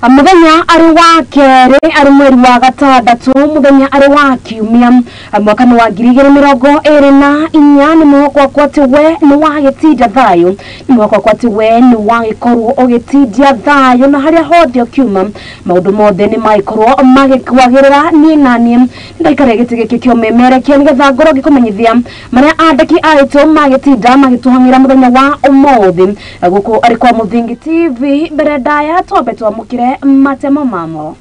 Muthenya ari wa kere ari mweri wa gatandatu muthenya ari wa kiumia mwaka wa 2024 ni mwaka kwa tiwe ni wa gitija thayo ni mwaka kwa tiwe ni wa gikorwo ogitija thayo na haria hothe kiuma maundu mothe ni maikorwo magikwagirira ni nani ndaikare gitige kyo memere kyo nigetha ngoro gikumenyithia maria andiki aito magitija magituhangira muthenya wa umuthi guku ari kwa Muthingi TV mbere ndaya tobe twamukire matemo mamo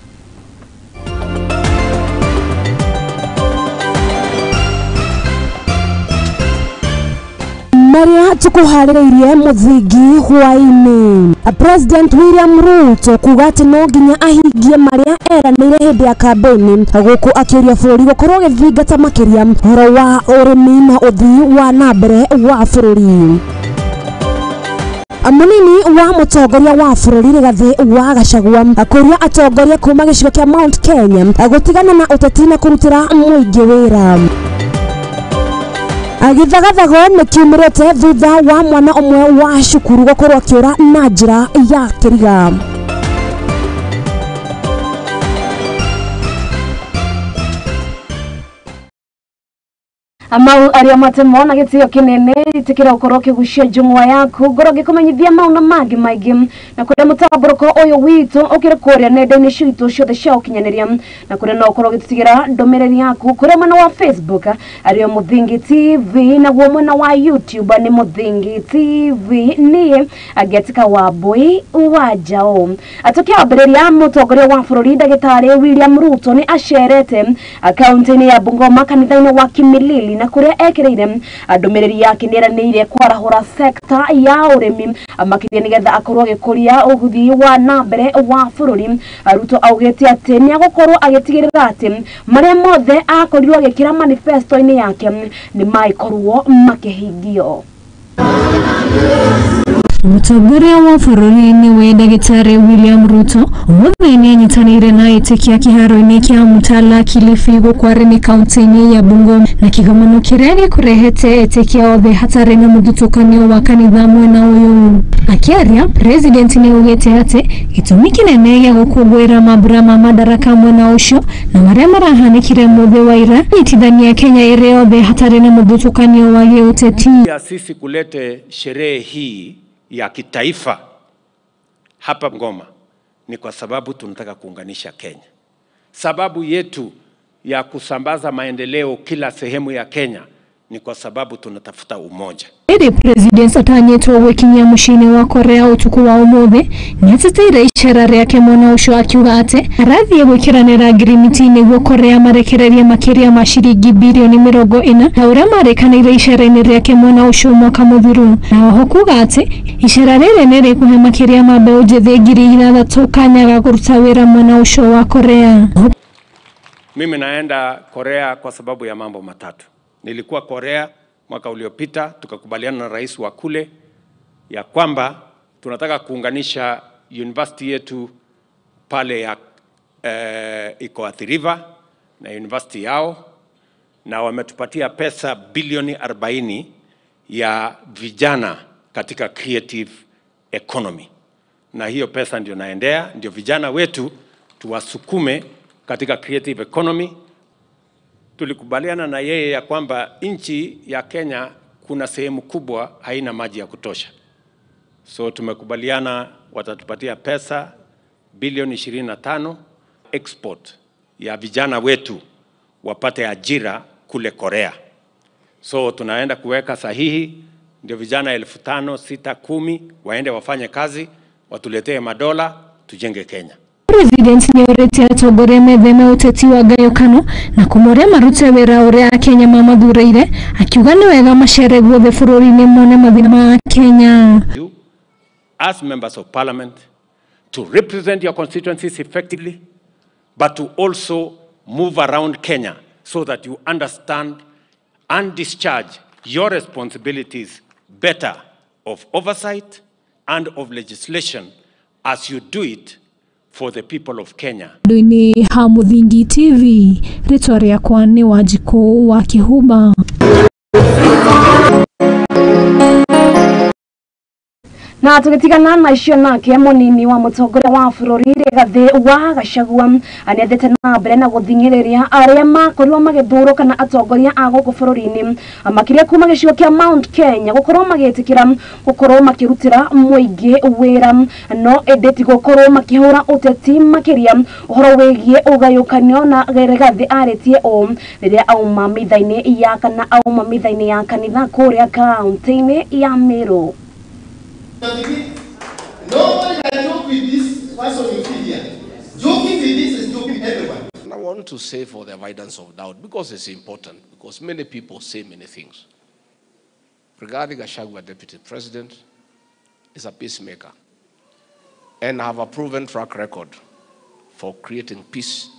Maria tukuharireirie Muthingi hwaini President William Ruto kugati no nginya ahingie maria eranire hindi ya campaign guku akiria bũrũri gukorwo gĩthingata makiria horo wa ũrĩmi na ũthii wa nambere wa bũrũri. Munini wa mutongoria wa bũrũri Rigathi wa Gachagua akuria atongoria kuma gĩcigo kĩa Mount Kenya gutigana na ũteti na kurutira mũingĩ wĩra. Agithagathago nĩ kiumĩrĩte thutha wa mwana ũmwe wa cukuru gũkorwo akĩũra na njĩra ya kĩriga. Amau aria matemo na gitio kinene itikira ukoro kigushia njungwa yaku ngoro gikumenyithia mauna mangi maigi na kuria mutaburoko uyu witu ukire kuria nenda-ini citu ciothe cia ukinyaniria na kuria no ukoro gitutigira ndomereri yaku kuria mwena wa Facebook ario Muthingi TV na guo mwena wa YouTube ni Muthingi TV ni agetika wa boy wa jao atokia abereria mutongoria wa bũrũri Ndagĩtarĩ William Ruto ni acerete akaunti-ini ya Bungoma kanitha-ini wa Kimilili na kuria ekireire ndomereri yake neranire kwarahura sekta ya ũrĩmi makiria nigetha akorwo gikuria uguthi wa nambere wa bũrũri. Ruto augete ati ni agukorwo agitigirira ati maria mothe akorirwo agikira manifesto-ini yake ni maikorwo makihingio. Mutongoria wa bũrũri ni Ndagĩtarĩ William Ruto umuthi ni anyitanĩire na ĩtĩkia kĩharo-inĩ kĩa Mutala Kilifi gũkwarĩ ni kaunti-inĩ ya Bungoma na kĩgomano kĩrĩa gĩkũrehete ĩtĩkia othe hatarĩ na mũthutũkanio wa kanitha mwena ũyũ. Akiaria president ni augĩte atĩ gĩtũmi kĩnene gĩa gũkũngũĩra mambura ma madaraka mwena ũcio na marĩa marahanĩkire mũthĩ wa ira nyitithania Kenya ĩrĩ othe hatarĩ na mũthutũkanio wa gĩũteti. Sisi kulete sherehe hii ya kitaifa hapa Bungoma ni kwa sababu tunataka kuunganisha Kenya. Sababu yetu ya kusambaza maendeleo kila sehemu ya Kenya ni kwa sababu tunatafuta umoja. Ede president atanyetwo gwikinyia mucini wa Korea utuku wa umuthi ni ateteire icera riake mwena ucio akiuga ati arathie gwikiranira agreement niguo Korea marekererie makiria ma ciringi bilioni 40 na uria marekanire icera-ini riake mwena ucio mwaka muthiru na oho kuga ati icera riri ni rikuhe makiria ma mbeũ njithi 6,000 kanya ga kuruta wira mwena ucio wa Korea. Mimi naenda Korea kwa sababu ya mambo matatu. Nilikuwa Korea mwaka uliopita, tukakubaliana na rais wa kule ya kwamba tunataka kuunganisha university yetu pale ya iko Athi River na university yao, na wametupatia pesa bilioni 40 ya vijana katika creative economy, na hiyo pesa ndio naendea, ndio vijana wetu tuwasukume katika creative economy. Tulikubaliana na yeye ya kwamba nchi ya Kenya kuna sehemu kubwa haina maji ya kutosha. So tumekubaliana watatupatia pesa bilioni 25 export ya vijana wetu wapate ajira kule Korea. So tunaenda kuweka sahihi ndio vijana 5,000, 6,000, 10 waende wafanye kazi, watuletee madola, tujenge Kenya. President ni orete atongoria metheme ũteti wa ngayũkano na kũmoria marute wĩra ũrĩa Kenya mamathuurĩire akiuga nĩ wega macere guothe bũrũri-inĩ mone mathĩna ma Kenya. As members of parliament to represent your constituencies effectively, but to also move around Kenya so that you understand and discharge your responsibilities better of oversight and of legislation as you do it for the people of Kenya. Ni ha Muthingi TV, ritwa rĩakwa nĩ Wanjikũ wa Kĩhumba. Na tugitigana na icio nake munini wa mutongoria wa bururi Rigathi wa Gachagua anethete na mbere na guthingireria aria makorirwo magithurwo kana atongoria a guku bururi-ini makiria kuma gicigo kia Mount Kenya gukorwo magitikira gukorwo makirutira muingi wira no edeti gukorwo makihura uteti makiria uhoro wigie ugayukanio na Rigathi aritie o riria auma mithaini ya kana auma mithaini ya kanitha kuria kaunti-ini ya Meru. Nobody can joke with this person you see here. Joking with this is joking everyone. I want to say for the avoidance of doubt, because it's important, because many people say many things. Regarding Gachagua, Deputy President, is a peacemaker and have a proven track record for creating peace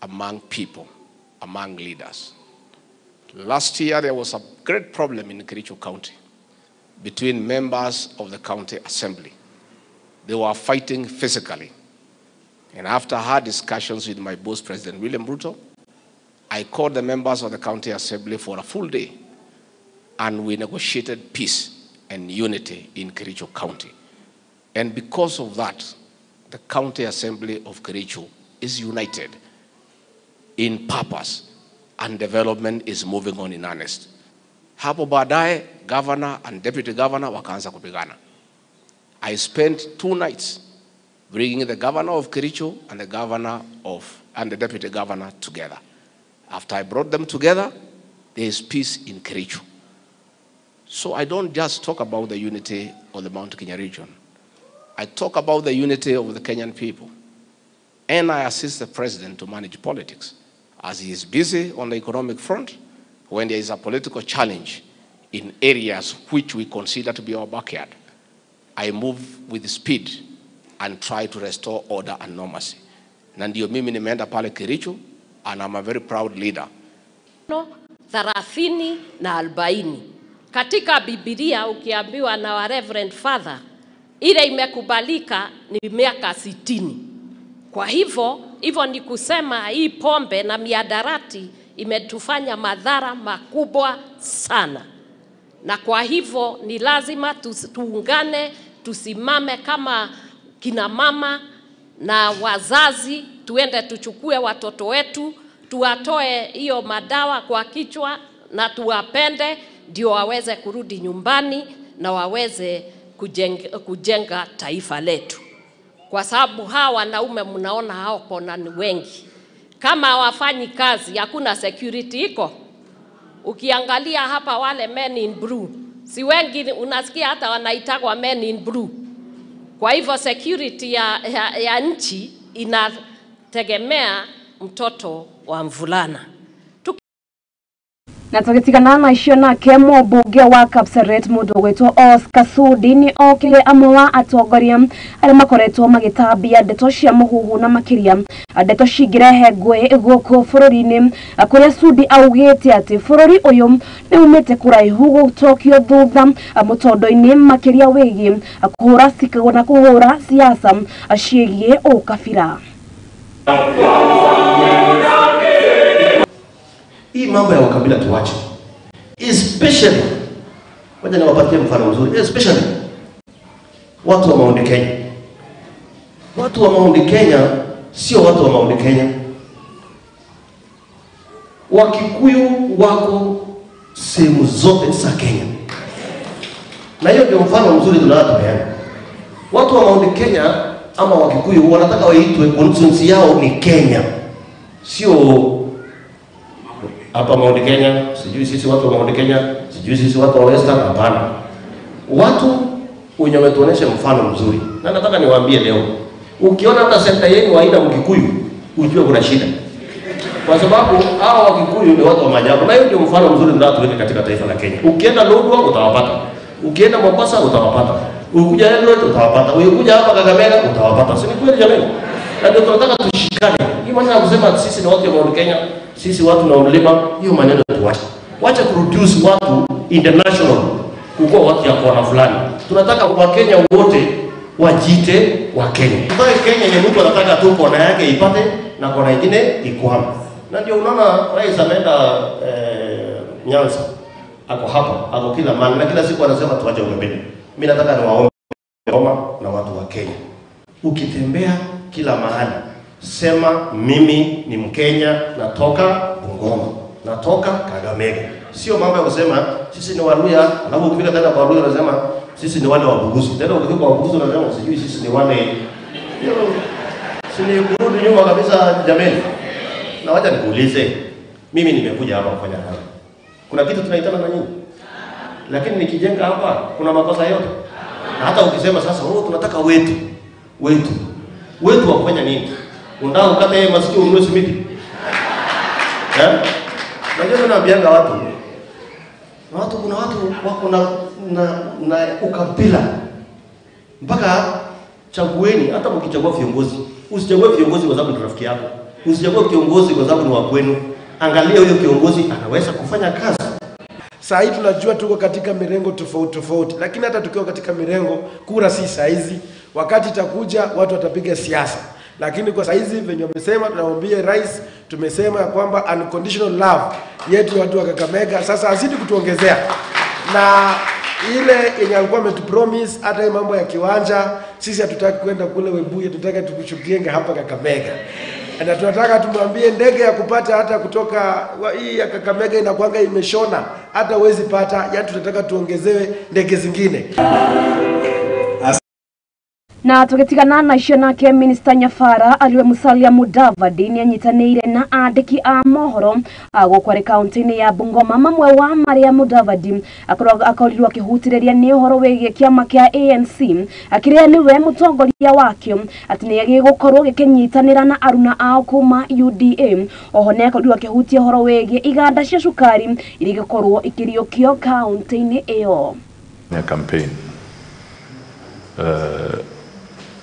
among people, among leaders. Last year, there was a great problem in Kericho County between members of the county assembly. They were fighting physically. And after hard discussions with my boss, President William Ruto, I called the members of the county assembly for a full day, and we negotiated peace and unity in Kericho County. And because of that, the county assembly of Kericho is united in purpose, and development is moving on in earnest. Hapo baadaye, governor and deputy governor wakaanza kupigana. I spent 2 nights bringing the governor of Kericho and the deputy governor together. After I brought them together, there is peace in Kericho. So I don't just talk about the unity of the Mount Kenya region. I talk about the unity of the Kenyan people. And I assist the president to manage politics. As he is busy on the economic front, when there is a political challenge in areas which we consider to be our backyard, I move with speed and try to restore order and normalcy. Na ndio mimi nimeenda pale Kericho, and I'm a very proud leader. 30 na 40. Katika Biblia ukiambiwa na wa Reverend Father, ile imekubalika ni miaka 60. Kwa hivyo ni kusema hii pombe na miadarati imetufanya madhara makubwa sana. Na kwa hivyo ni lazima tuungane, tusimame kama kina mama na wazazi, tuende tuchukue watoto wetu, tuwatoe hiyo madawa kwa kichwa na tuwapende, ndio waweze kurudi nyumbani na waweze kujenga taifa letu. Kwa sababu hawa wanaume mnaona hapo na ni wengi. Kama hawafanyi kazi, hakuna security iko. Ukiangalia hapa wale men in blue, si wengi unasikia hata wanaitwa men in blue. Kwa hivyo security ya nchi inategemea mtoto wa mvulana. Na tugitigana na icio nake mũmbunge wa Kapseret mũndũ gwĩtwo Oscar Sudi ni okire amwe wa atongoria arĩa makoretwo magĩtambia ndeto cia mũhuhu na makiria ndeto cingĩrehe ngũĩ gũkũ bũrũri-inĩ kũrĩa Sudi augĩte atĩ bũrũri ũyũ nĩ umĩte kũraihu gũtokio thutha mũtondo-inĩ makiria wĩgiĩ kũhũra sikagwo na kũhũra siasa ciĩgiĩ ũkabira. Hii mambo ya ukabila tuache. Especially, wacha niwapatie mfano mzuri, especially watu wa Mount Kenya. Watu wa Mount Kenya sio watu wa Mount Kenya. Wakikuyu wako sehemu zote za Kenya. Na hiyo ndio mfano mzuri tunaopeana. Watu wa Mount Kenya ama Wakikuyu wanataka waitwe constituency yao ni Kenya. Sio hapa Mount Kenya, sijui sisi watu wa Mount Kenya, sijui sisi watu wa Western, hapana. Watu wenye wametuonesha mfano mzuri. Na nataka niwaambie leo, ukiona hata senta yenu haina Mkikuyu, ujue kuna shida. Kwa sababu hao Wakikuyu ni watu wa maajabu. Na hiyo ndio mfano mzuri tunatuweka katika taifa la Kenya. Ukienda Lodwar utawapata. Ukienda Mombasa utawapata. Ukikuja Eldoret utawapata. Ukikuja hapa Kakamega utawapata. Si ni kweli jamani? Na ndio tunataka tushikane. Hii maneno ya kusema sisi ni watu wa Mount Kenya, sisi watu na mlima, hiyo maneno tuache. Wacha kureduce watu international kukuwa watu ya kona fulani. Tunataka Wakenya wote wajite wa Kenya. Tunataka Kenya yenye mtu anataka tu kona yake ipate na kona nyingine ikwame. Na ndio unaona rais ameenda Nyanza. Ako hapa, ako kila mahali na kila siku anasema tuache ukabila. Mimi nataka niwaombe Roma na watu wa Kenya. Ukitembea kila mahali, sema mimi ni Mkenya, natoka Bungoma, natoka Kakamega. Sio mambo ya kusema sisi ni Waluya, alafu ukifika tena kwa Waluya unasema sisi ni wale wa Bugusu. Tena ukifika kwa Bugusu unasema sijui sisi ni wale. Sisi kurudi nyuma kabisa jameni. Na wacha nikuulize, mimi nimekuja hapa kufanya kazi. Kuna kitu tunaitana na nyinyi? Lakini nikijenga hapa kuna makosa yote. Na hata ukisema sasa tunataka wetu wa kufanya nini? Unataka ukate yeye masikio ununue simiti? Najua naambianga watu. Kuna watu wako na ukabila. Mpaka chagueni, hata mkichagua viongozi, usichague viongozi kwa sababu ni rafiki yako. Usichague kiongozi kwa sababu ni wa kwenu. Angalia huyo kiongozi anaweza kufanya kazi. Saa hii tunajua tuko katika mirengo tofauti, lakini hata tukiwa katika mirengo, kura si saizi. Wakati itakuja watu watapiga siasa. Lakini kwa saizi venye wamesema, tunamwambia rais, tumesema ya kwamba unconditional love yetu watu wa Kakamega sasa azidi kutuongezea. Na ile yenye alikuwa ametupromise hata mambo ya kiwanja, sisi hatutaki kwenda kule Webuye, tunataka tukushukienge hapa Kakamega. Na tunataka tumwambie ndege ya kupata hata kutoka hii ya Kakamega inakuanga imeshona, hata uwezi pata, yani tunataka tuongezewe ndege zingine. Na tugetigana na icio nake Minister Nyafara aliwe Musalia Mudavadi ni anyitanĩire na andĩki a mohoro gũkwarĩ kaunti-inĩ ya Bungoma. Mamwe wa Maria Mudavadi akorirwo akĩhutĩrĩria nĩ ũhoro wĩgiĩ kĩama kĩa ANC akĩrĩa nĩwe mũtongoria wakĩo atĩ nĩ gĩgũkorwo gĩkĩnyitanĩra na aruna ao kuma UDA. Oho nĩ akorirwo akĩhutia ũhoro wĩgiĩ iganda cia cukari iria igũkorwo ikĩriũkio kaunti-inĩ ĩyo. Ya campaign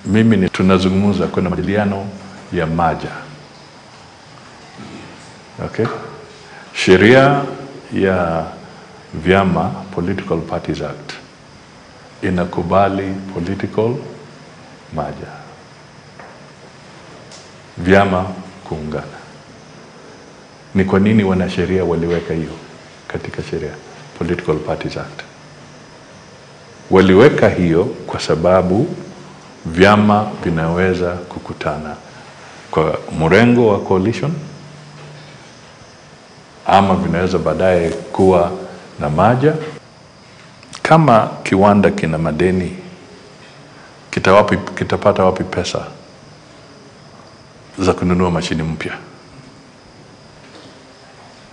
mimi tunazungumza kuna majadiliano ya maja. Okay? Sheria ya vyama Political Parties Act inakubali political maja. Vyama kuungana. Ni kwa nini wanasheria waliweka hiyo katika sheria Political Parties Act? Waliweka hiyo kwa sababu vyama vinaweza kukutana kwa mrengo wa coalition ama vinaweza baadaye kuwa na maja. Kama kiwanda kina madeni, kitapata wapi pesa za kununua mashini mpya?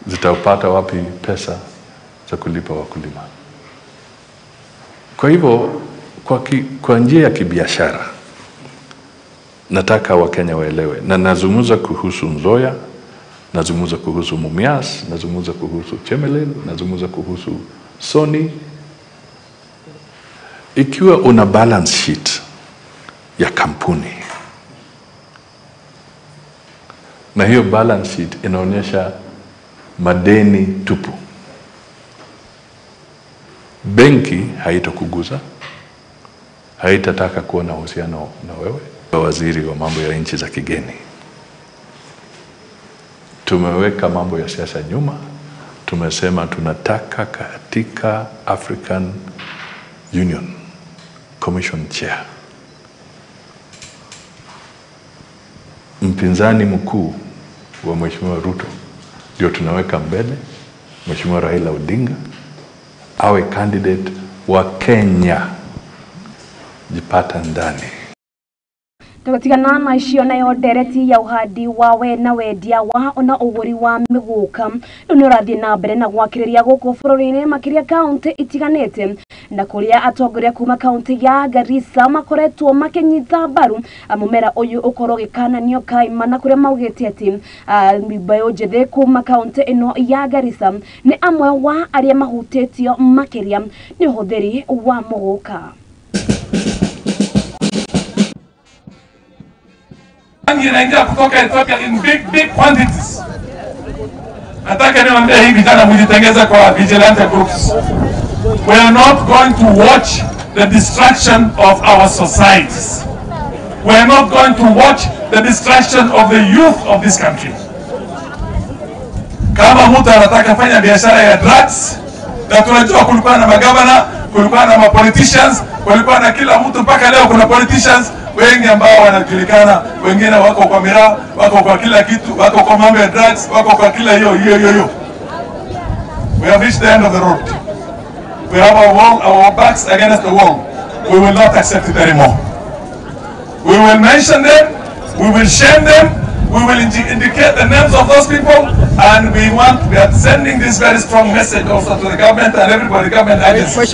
Zitapata wapi pesa za kulipa wakulima? Kwa hivyo kwa njia ya kibiashara nataka Wakenya waelewe, na nazungumza kuhusu Nzoia, nazungumza kuhusu Mumias, nazungumza kuhusu Chemelil, nazungumza kuhusu Sony. Ikiwa una balance sheet ya kampuni na hiyo balance sheet inaonyesha madeni tupu, benki haitakuguza, haitataka kuwa na uhusiano na wewe. Waziri wa mambo ya nchi za kigeni, tumeweka mambo ya siasa nyuma. Tumesema tunataka katika African Union Commission Chair, mpinzani mkuu wa Mheshimiwa Ruto ndio tunaweka mbele, Mheshimiwa Raila Odinga awe candidate wa Kenya. Jipata ndani. Tugatigana na icio nayo ndereti ya uhandi wa we na wendia wa ona ũgũri wa mĩgũka nĩ ũrathiĩ na mbere na gwakĩrĩria gũkũ bũrũri-inĩ makĩria kaunti itiganĩte, na kũrĩa atongoria kuma kaunti ya Garissa makoretwo makĩnyita mbaru mũmera ũyũ ũkorwo gĩkananio kaima, na kũrĩa maugĩte atĩ mbeũ njĩthĩ kuma kaunti ĩno ya Garissa nĩ amwe wa arĩa mahutĩtio makĩria nĩ ũhũthĩri wa mũgũka. Inaingia kutoka Ethiopia in big quantities. Nataka niwaambie hii vijana mjitengeze kwa vigilante groups. We are not going to watch the destruction of our societies. We are not going to watch the destruction of the youth of this country. Kama mtu anataka fanya biashara ya drugs, na tunajua kulikuwa na magavana kulikuwa na politicians, kulikuwa na kila mtu. Mpaka leo kuna politicians wengi ambao wanajulikana, wengine wako kwa miraa, wako kwa kila kitu, wako kwa mambo ya drugs, wako kwa kila hiyo. We have reached the end of the road. We have our backs against the wall. We will not accept it anymore. We will mention them, we will shame them, we will indicate the names of those people, and we are sending this very strong message also to the government and everybody, government agencies.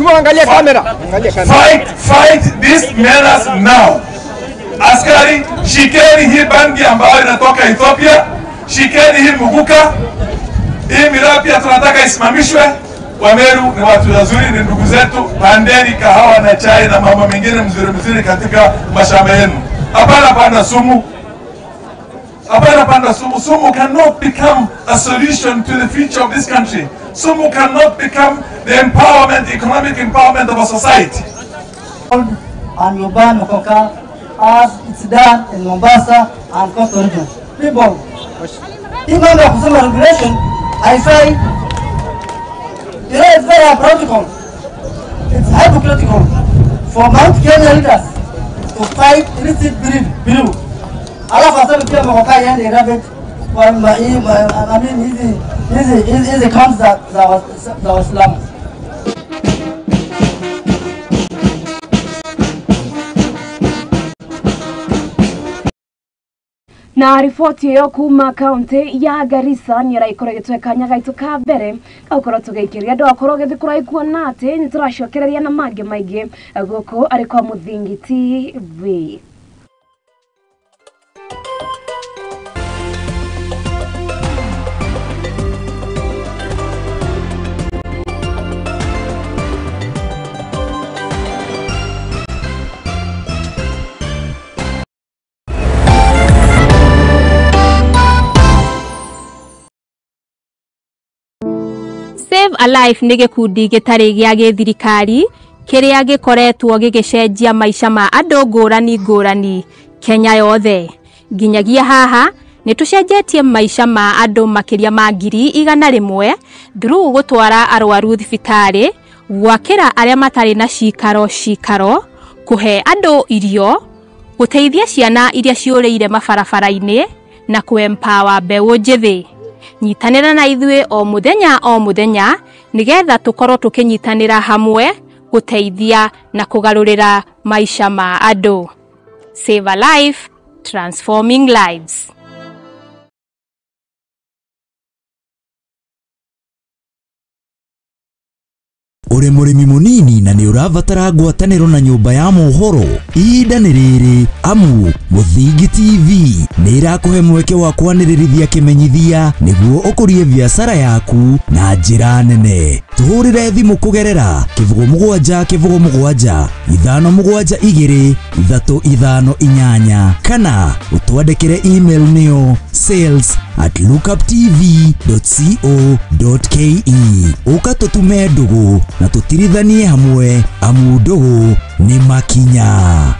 Fight these menace now. Askari, shikeni hii bangi ambayo inatoka Ethiopia, shikeni hii muguka, hii miraa pia tunataka isimamishwe. Wameru ni watu wazuri, ni ndugu zetu, pandeni kahawa na chai na mambo mengine mzuri katika mashamba yenu. Hapana panda sumu. Sumu cannot become a solution to the future of this country. Sumu cannot become the economic empowerment of a society. And you ban Mokoka as it's done in Mombasa and Coastal region. People, in terms of consumer regulation, I say, it's very practical. It's hypocritical for Mount Kenya leaders to fight illicit brew. Alafu asema pia Mokoka yende rabbit kwa hizi counts za Waislamu. Na ripoti yo kuma kaunti ya Garissa ni raikoregetwe kanya ka mbere gakoro tugeikiria ndo akoroge thikura ikuona ati ni turashokereria na mange maige goko ari kwa Muthingiti TV. Save a Life nĩ gĩkundi gĩtarĩ gĩa gĩthirikari kĩrĩa gĩkoretwo gĩgĩcenjia maica ma andũ ngũrani Kenya yothe. Nginyagia haha nĩ tũcenjetie maica ma andũ makĩria ma 100,000 through gũtwara arwaru thibitarĩ, gwakĩra arĩa matarĩ na cikaro, kũhe andũ irio, gũteithia ciana iria ciũrĩire mabarabara-inĩ na kũ-empower mbeũ njĩthĩ. Nyitanĩra na ithuĩ o mũthenya nĩgetha tũkorwo tũkĩnyitanĩra hamwe gũteithia na kũgarũrĩra maica ma andũ. Save a Life, transforming lives. Ure murimi munini na ni uravatara ngwatanĩro na nyũmba ya mohoro ihinda nĩ rĩrĩ amu Muthingi TV nĩ irakuhe mweke wa kwanĩrĩrithia kĩmenyithia nĩguo ũkũrie biacara yaku na njĩra nene. Tuhũrĩre thimũ kũgerera 0777 572 358 kana ũtwandĩkĩre email nĩyo sales@lookuptv.co.ke. Ũka tũtume ndũgũ na tũtirithanie hamwe amu ndũgũ nĩ makinya.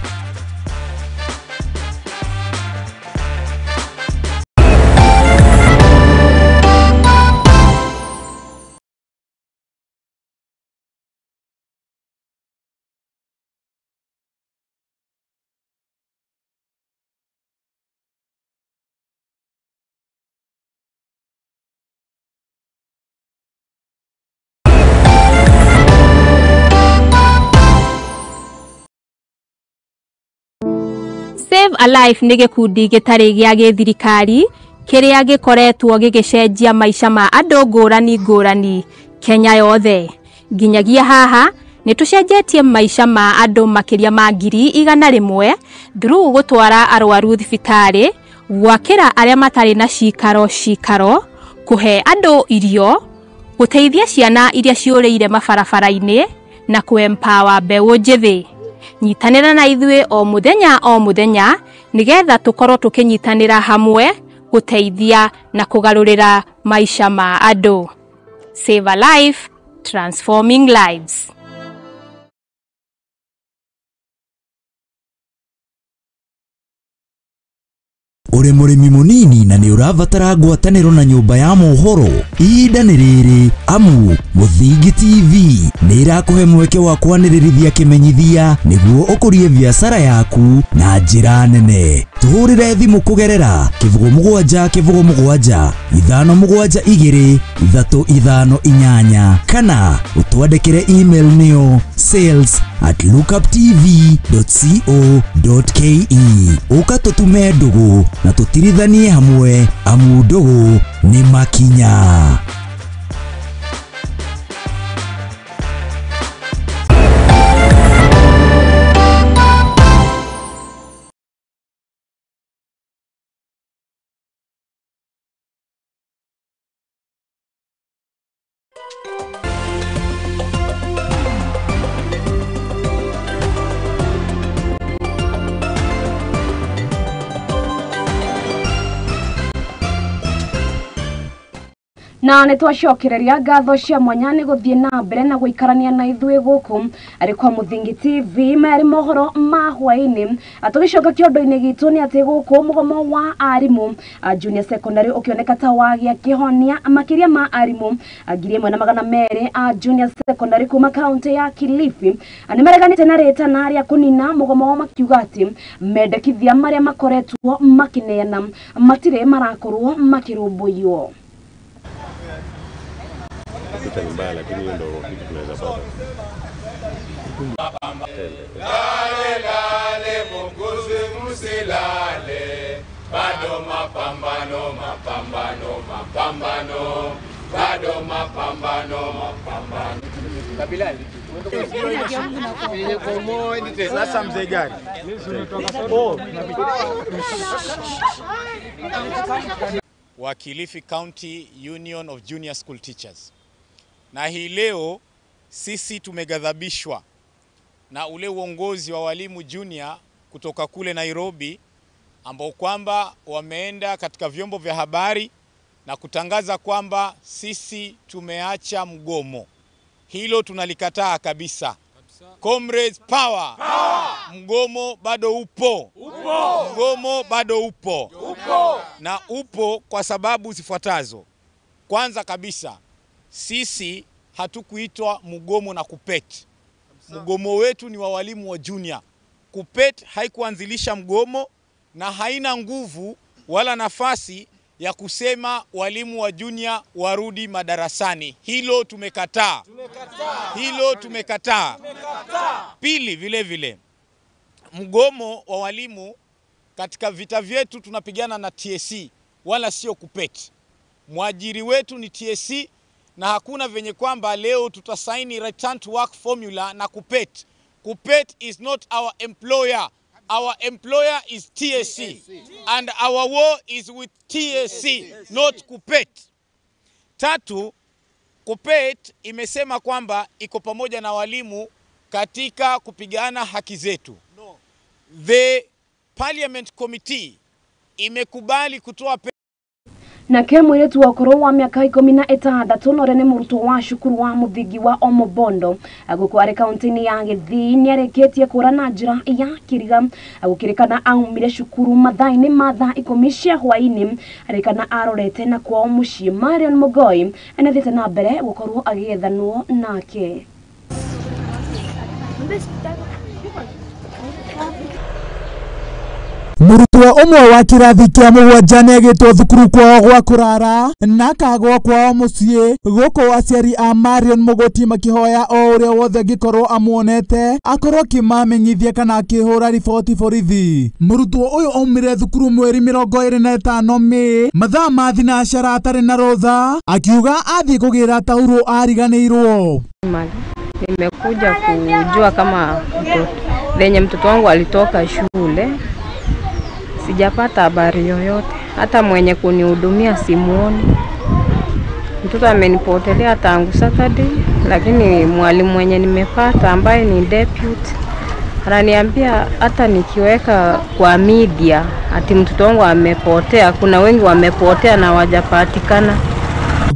Save a Life nĩ gĩkundi gĩtarĩ gĩa gĩthirikari kĩrĩa gĩkoretwo gĩgĩcenjia maica ma andũ ngũrani Kenya yothe. Nginyagia haha nĩ tũcenjetie maica ma andũ makĩria ma 100,000 through gũtwara arwaru thibitarĩ, gwakĩra arĩa matarĩ na cikaro, kũhe andũ irio, gũteithia ciana iria ciũrĩire mabarabara-inĩ na kũ-empower mbeũ njĩthĩ. Nyitanĩra na ithuĩ o mũthenya nĩgetha tũkorwo tũkĩnyitanĩra hamwe gũteithia na kũgarũrĩra maica ma andũ. Save a Life, transforming lives. uri murimi munini na ni urabatara ngwataniro na nyumba ya mohoro ihinda ni riri amu Muthingi TV ni irakuhe mweke wa kwanirithia kimenyithia niguo ukurie biashara yaku na njira nene. Tuhurire thimu kugerera kivugo mugwanja 572 kana utwandikire email niyo sales@lookuptv.co.ke ukatutume ndugu na tutirithanie hamwe amu ndugu ni makinya. Na nitwacokereria ngatho cia mwanya ni guthie na mbere na guikarania na ithui guku ari kwa Muthingi TV mari mohoro ma hwaini atugicoka kiondo-ini gitu ni ati guku mugomo wa arimu junior secondary ukioneka ta wagia kihonia makiria ma arimu ngiri 1,200 a junior secondary kuma county ya Kilifi ani mareganite na reta na aria kunina mugomo wa makiugati mendekithia maria makoretwo makineana matire marakorwo makirumbuyo. Ni mbaya lakini hiyo ndio kitu tunaweza pata. Lale Munguzi msilale, bado mapambano, bado mapambano. Sasa mzee gani? Wa Kilifi County Union of Junior School Teachers. Na hii leo sisi tumegadhabishwa na ule uongozi wa walimu junior kutoka kule Nairobi ambao kwamba wameenda katika vyombo vya habari na kutangaza kwamba sisi tumeacha mgomo. Hilo tunalikataa kabisa. Comrades power! Mgomo bado upo. Mgomo bado upo. Na upo kwa sababu zifuatazo. Kwanza kabisa, sisi hatukuitwa mgomo na KUPPET. Mgomo wetu ni wa walimu wa junior. KUPPET haikuanzilisha mgomo na haina nguvu wala nafasi ya kusema walimu wa junior warudi madarasani. Hilo tumekataa. Hilo tumekataa. Pili, vile vile mgomo wa walimu katika vita vyetu tunapigana na TSC wala sio KUPPET. Mwajiri wetu ni TSC na hakuna venye kwamba leo tutasaini return to work formula na KUPPET. KUPPET is not our employer. Our employer is TSC and our war is with TSC, not KUPPET. Tatu, KUPPET imesema kwamba iko pamoja na walimu katika kupigana haki zetu. The Parliament Committee imekubali kutoa na kemwiretu wa ukoro wa miaka 16 nore ni muruto wa shukuru wa Muthingi wa Omobondo aguko ari kaunti ya Githii ni areketie kurana njira ya kiriga agukirikana aumire shukuru mathaini matha 10 hwaini arikana arorete na kwa mucii Marion Mogoi anathite na mbere gukorwo agiethanwo nake. Murutwo umwe wa kirathi kia mugwanja negitwo thukuru kwao gwa kurara na kagwa kwao mucii guko aciari a Marion Mogoti makihoya o uria wothe gikorwo amuonete akorwo kimamenyithia kana akihura riboti borithi. Murutwo uyu aumire thukuru mweri 25 Mei mathaa ma thinacara atari na rotha akiuga athi kugira tauro ariganirwo. Nimekuja kujua kama venye mtoto wangu alitoka shule. Sijapata habari yoyote, hata mwenye kunihudumia simuoni. Mtoto amenipotelea tangu Saturday, lakini mwalimu mwenye nimepata ambaye ni deputy ananiambia hata nikiweka kwa media ati mtoto wangu amepotea. Kuna wengi wamepotea na hawajapatikana.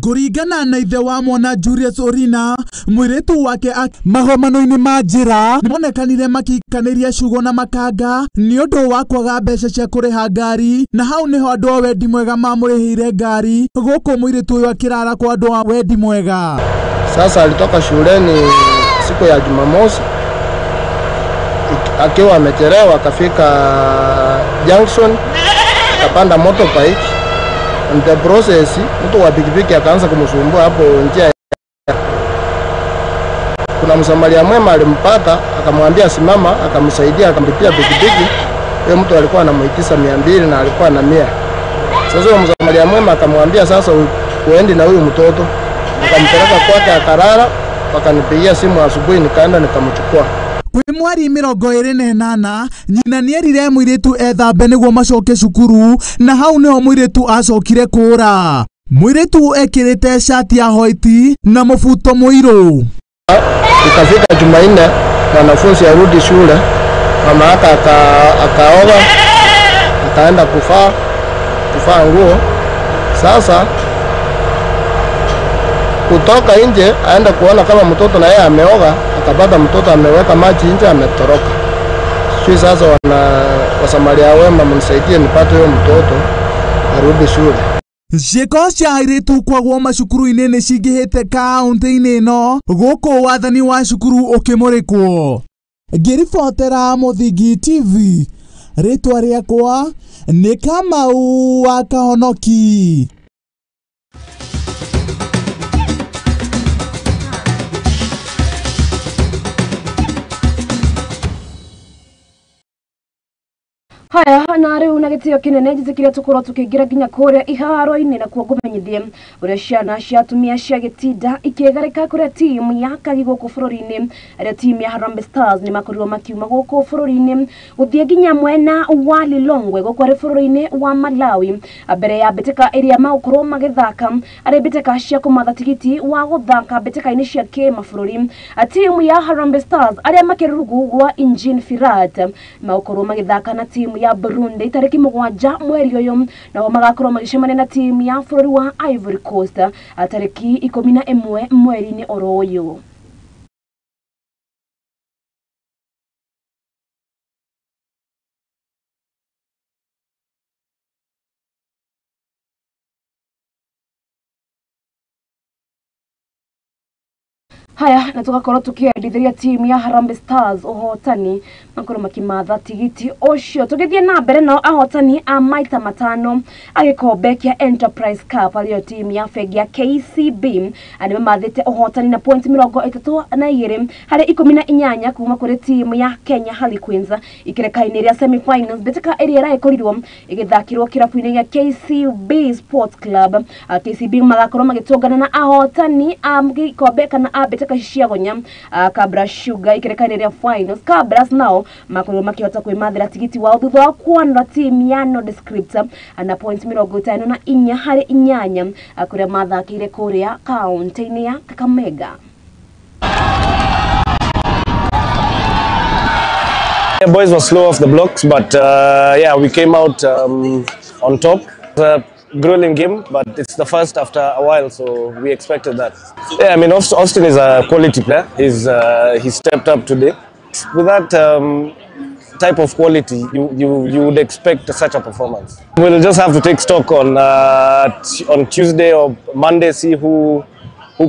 Kuringana na ithe wa mwana Julius Orina, mwiritu wake magomano-ini ma njira nibonekanire makikaniria cugo na makanga ni undu wa kwaga mbeca cia kuriha ngari, na hau niho andu a wendi mwega mamurihire ngari guku mwiritu uyu akirara kwa andu a wendi mwega. Sasa alitoka shuleni siku ya Jumamosi akiwa amechelewa, akafika junction akapanda motorbike. In the process mtu wa pikipiki akaanza kumsumbua hapo njia. Kuna msamaria mwema alimpata, akamwambia simama, akamsaidia, akampitia pikipiki. Yeye mtu alikuwa anamuitisha 200 na alikuwa na 100. Sasa msamaria mwema akamwambia sasa uende na huyu mtoto. Akampeleka kwake akarara, wakanipigia simu asubuhi, nikaenda nikamchukua. Kwi mweri 28 nyina nierire mwiritu ethambe niguo macoke cukuru, na hau niho mwiritu acokire kura. Mwiritu ekirite shati ya white na mubuto muiru. Ikafika Jumanne mwanafunzi arudi shule, mama yake akaoga akaenda kufaa nguo. Sasa kutoka nje aenda kuona kama mtoto na yeye ameoga, akapata mtoto ameweka maji nje, ametoroka. Sasa wasamaria wema mnisaidie nipate huyo mtoto arudi shule. Ciiko cia airitu kwagwo macukuru-ini ni cingihite kaunti-ini ino guku wathani wa cukuru ukimurikwo. Ngiribotera Muthingi TV, ritwa riakwa ni Kamau wa Kahonoki. Haya na riu na gitio kinene njithikire tukorwo tukiingira nginya kuria iharo-ini na kuo ngumenyithie uria ciana cia atumia cia gitinda ikigarika kuria timu ya kagi guku bururi-ini aria timu ya Harambee Stars ni makorirwo makiuma guku bururi-ini guthie nginya mwena wa Lilongwe guku ari bururi-ini wa Malawi mbere ya mbitika iria magukorwo magithaka ari mbitika cia kumatha tigiti wa guthaka mbitika-ini cia kimabũrũri. Timu ya Harambee Stars aria makirugu wa Engine Firat magukorwo magithaka na timu ya Burundi tariki 7 mweri uyu, na magakorwo magicemania na timu ya bũrũri wa Ivory Coast tariki 11 mweri-ini oro uyu. Haya na tugakorwo tukiendithia timu ya Harambee Stars uhotani makorwo makimatha tigiti ucio. Tugithie na mbere no ahotani a maita 5 agikombe kia Enterprise Cup aliyo timu ya fegi ya KCB ani mathite uhotani na point 32 hari 18 kuma kuri timu ya Kenya Harlequins ikirekaini ria semi finals betika area iraikorirwo igithakirwo kirabu-ini ya KCB Sports Club. KCB magakorwo magitongana na ahotani a gikombe kana a cia Kabra Sugar ikirekaini ria finals. Kabras nao makorwo makihota kwimathira tigiti wao thutha wa kuonera timu ya Nondescript na point 54 hari 8 kuria mathakire kuria kaunti-ini ya Kakamega. The boys were slow off the blocks, but yeah, we came out on top. Grueling game, but it's the first after a while, so we expected that. Yeah, I mean, Austin is a quality player. He stepped up today. With that type of quality, you would expect such a performance. We'll just have to take stock on Tuesday or Monday, see who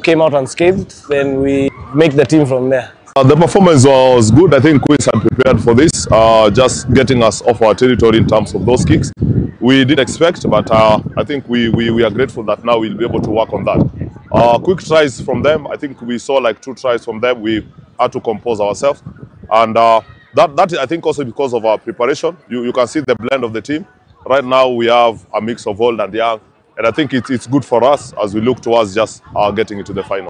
came out unscathed, then we make the team from there. The performance was good. I think Queens had prepared for this, just getting us off our territory in terms of those kicks. We did expect, but I think we are grateful that now we'll be able to work on that. Quick tries from them. I think we saw like 2 tries from them. We had to compose ourselves, and that I think also because of our preparation. You can see the blend of the team. Right now we have a mix of old and young, and I think it's good for us as we look towards just getting into the final.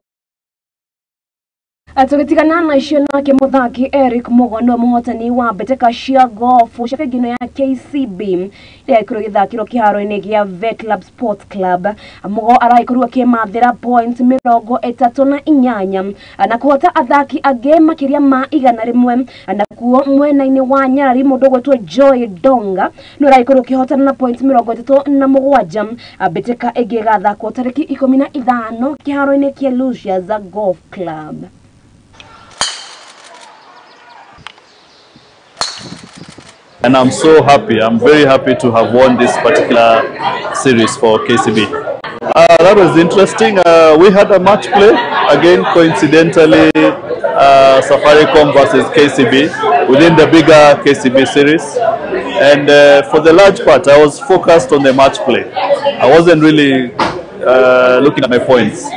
Atugitigana na icio nake muthaki Eric Mugono muhotani wa mbeteka cia golf cebegino ya KCB ya ikuru githakiro kiharo-ini gia Vet Club Sports Club. Mugo araikorwa kimathira point 38 na kuhota athaki age makiria ma 100 na kuo mwena-ini wa Nyarari mundu gwetwo Joy Donga no araikorwa kihotana na point 37 mbeteka igigathakwo tariki 15 kiharo-ini kia Lucius Golf Club. And I'm so happy, I'm very happy to have won this particular series for KCB. That was interesting. We had a match play, again coincidentally, Safaricom versus KCB within the bigger KCB series. And for the large part, I was focused on the match play. I wasn't really looking at my points.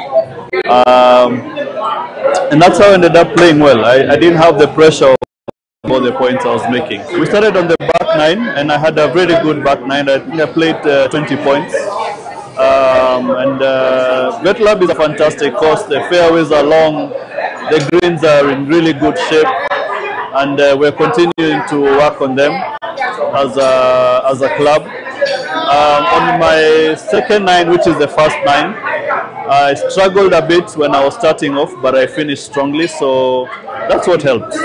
And that's how I ended up playing well. I didn't have the pressure all the points I was making. We started on the back nine and I had a very good back nine. I think I played 20 points. Vet Club is a fantastic course. The fairways are long, the greens are in really good shape, and we're continuing to work on them as a club. On my second nine, which is the first nine, I struggled a bit when I was starting off, but I finished strongly, so that's what helped.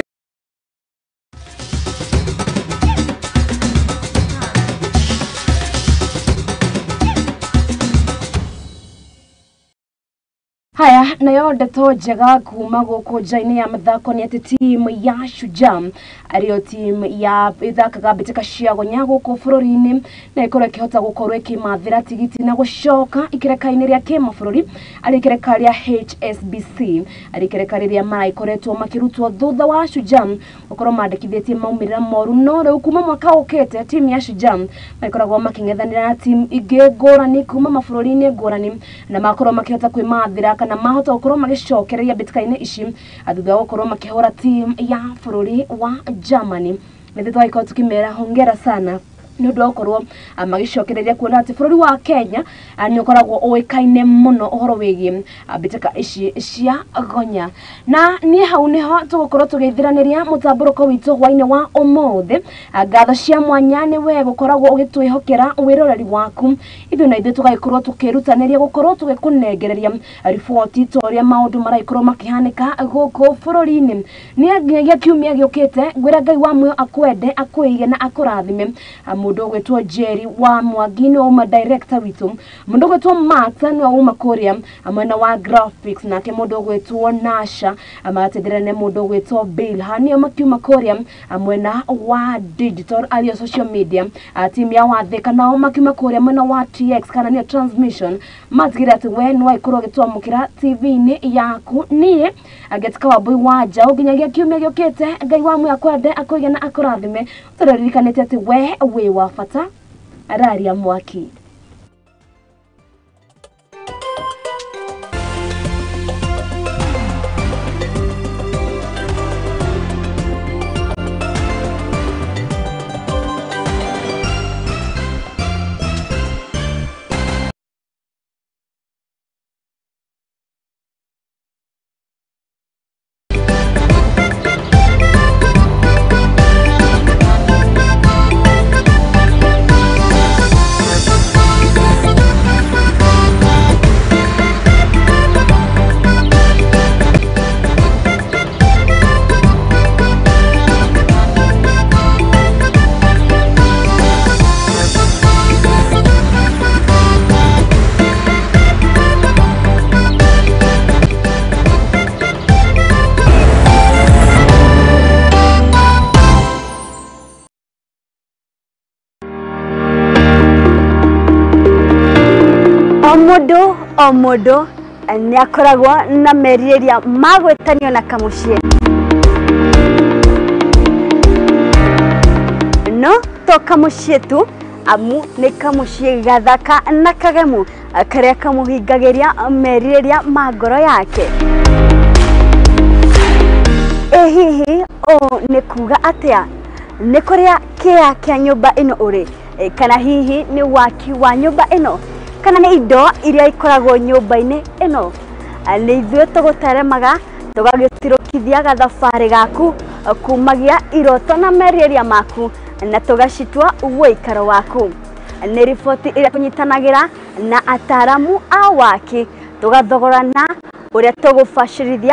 Haya, nayo ndeto njega kuma guku nja-ini ya mathako ni ati timu ya Shujaa ario timu ya ithakaga mbeteka cia gonya guku bururi-ini na ikorwo ikihota gukorwo ikimathira tigiti na gucoka ikereka-ini ria kimabũrũri ari ikereka ria HSBC ari ikereka riria maraikoretwo makirutwo thutha wa Shujaa gukorwo mandikithitie maumirira moru no riu kuma mwaka ukite timu ya Shujaa maikoragwo making'ethanira na timu ingi ngũrani kuma mabũrũri-ini ngũrani na makorwo makihota kwimathira na mahota gukorwo magicokereria mbeteka-ini ici thutha wa gukorwo makihora timu ya bũrũri wa Germany. Nĩ twaikao tukimera hongera sana nĩ ũndũ wa gũkorwo magicokereria kuona atĩ bũrũri wa Kenya nĩ ũkoragwo ũĩkaine mũno ũhoro wĩgiĩ mbeteka ici cia gonya. Na niĩ hau nĩho tũgũkorwo tũgĩithiranĩria mũtambũrũko witũ hwainĩ wa ũmũthĩ. Ngatho cia mwanya nĩ we gũkoragwo ũgĩtwĩhokera wĩroreri waku, ithuĩ na ithuĩ tũgagĩkorwo tũkĩrutanĩria gũkorwo tũgĩkũnengereria riboti ta ũrĩa maũndũ maragĩkorwo makĩhanĩka gũkũ bũrũri-inĩ. Nĩ nginyagia kiumia gĩũkĩte ngwĩra Ngai wa muoyo akwende, akwĩige na akũrathime. Mundu gwetwo Jerry wa Mwangi no uma director witu, mundu gwetwo Max no uma Korea amwena wa graphics, nake mundu gwetwo Nasha amatedirane mundu gwetwo Bill hani amakiuma Korea amwena wa digital alio social media. Team ya watheka nao makiuma Korea amwena wa TX kana ni transmission mazigira ati we no ikorwo gitwamukira TV-ini yaku nie agetika wa boy waja uginyagia kiumia giukite. Ngai wa muoyo akwende, akwĩige na akũrathime. Tũrarikanĩte ati we wa fata araria mwaki. Omodo ni akoragwo na meriria magwetanio na kamucie no to kamucie tu amu ni kamucie gathaka na kagemu karia kamuhingagiria meriria magoro yake. Hihi o ni kuga atia ni kuria kia nyumba ino uri kana hihi ni waki wa nyumba ino kana ni indo iria ikoragwo nyumba-ini ino. Nĩ ithuĩ tũgũteremaga tugagĩtirũkithia gathabarĩ gaku kumagia iroto na merirĩria maku na tugacitwa ũikaro waku. Nĩ riboti ĩrĩa tũnyitanagĩra na ataramu a waki tugathogorana ũrĩa tũgũbacĩrithia